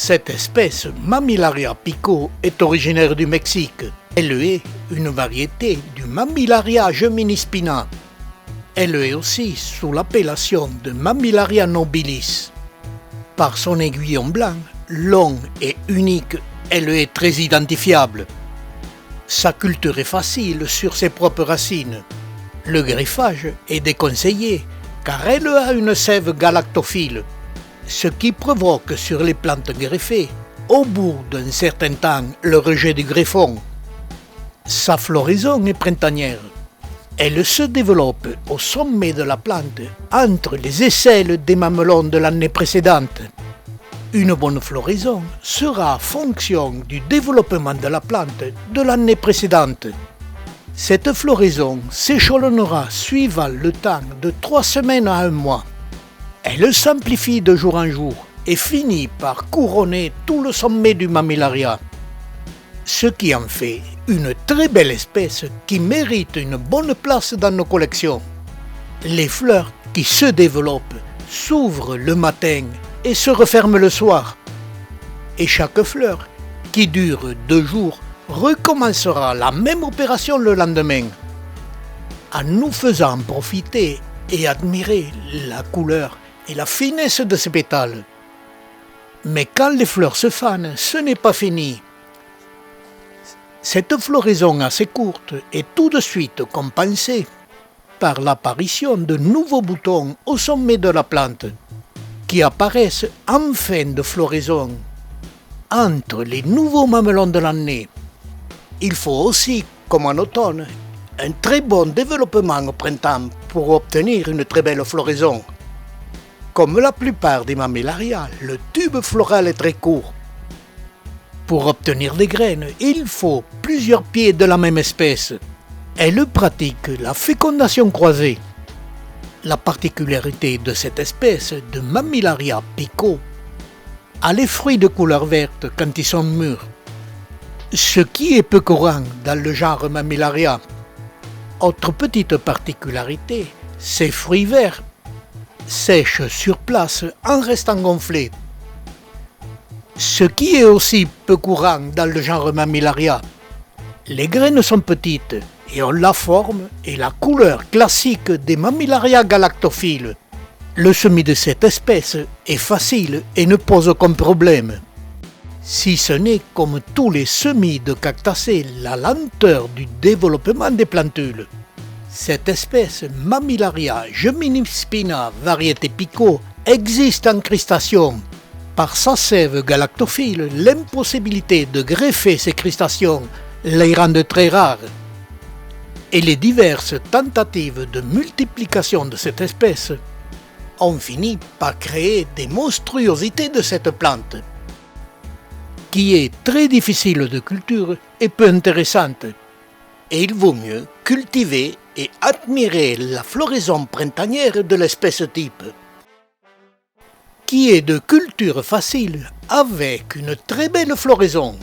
Cette espèce, Mammillaria pico, est originaire du Mexique. Elle est une variété du Mammillaria geminisspina. Elle est aussi sous l'appellation de Mammillaria nobilis. Par son aiguillon blanc, long et unique, elle est très identifiable. Sa culture est facile sur ses propres racines. Le greffage est déconseillé car elle a une sève galactophile, ce qui provoque sur les plantes greffées, au bout d'un certain temps, le rejet du greffon. Sa floraison est printanière. Elle se développe au sommet de la plante, entre les aisselles des mamelons de l'année précédente. Une bonne floraison sera fonction du développement de la plante de l'année précédente. Cette floraison s'échelonnera suivant le temps de 3 semaines à 1 mois. Elle s'amplifie de jour en jour et finit par couronner tout le sommet du Mammillaria, ce qui en fait une très belle espèce qui mérite une bonne place dans nos collections. Les fleurs qui se développent s'ouvrent le matin et se referment le soir. Et chaque fleur, qui dure 2 jours, recommencera la même opération le lendemain, en nous faisant profiter et admirer la couleur et la finesse de ses pétales. Mais quand les fleurs se fanent, ce n'est pas fini. Cette floraison assez courte est tout de suite compensée par l'apparition de nouveaux boutons au sommet de la plante, qui apparaissent en fin de floraison, entre les nouveaux mamelons de l'année. Il faut aussi, comme en automne, un très bon développement au printemps pour obtenir une très belle floraison. Comme la plupart des Mammillaria, le tube floral est très court. Pour obtenir des graines, il faut plusieurs pieds de la même espèce. Elle pratique la fécondation croisée. La particularité de cette espèce de Mammillaria pico a les fruits de couleur verte quand ils sont mûrs, ce qui est peu courant dans le genre Mammillaria. Autre petite particularité, ces fruits verts sèchent sur place en restant gonflés, ce qui est aussi peu courant dans le genre Mammillaria. Les graines sont petites et ont la forme et la couleur classique des Mammillaria galactophiles. Le semis de cette espèce est facile et ne pose aucun problème. Si ce n'est comme tous les semis de cactacées, la lenteur du développement des plantules. Cette espèce Mammillaria geminisspina variété pico existe en cristation. Par sa sève galactophile, l'impossibilité de greffer ces cristations les rend très rares. Et les diverses tentatives de multiplication de cette espèce ont fini par créer des monstruosités de cette plante, qui est très difficile de culture et peu intéressante. Et il vaut mieux cultiver et admirer la floraison printanière de l'espèce type, qui est de culture facile avec une très belle floraison.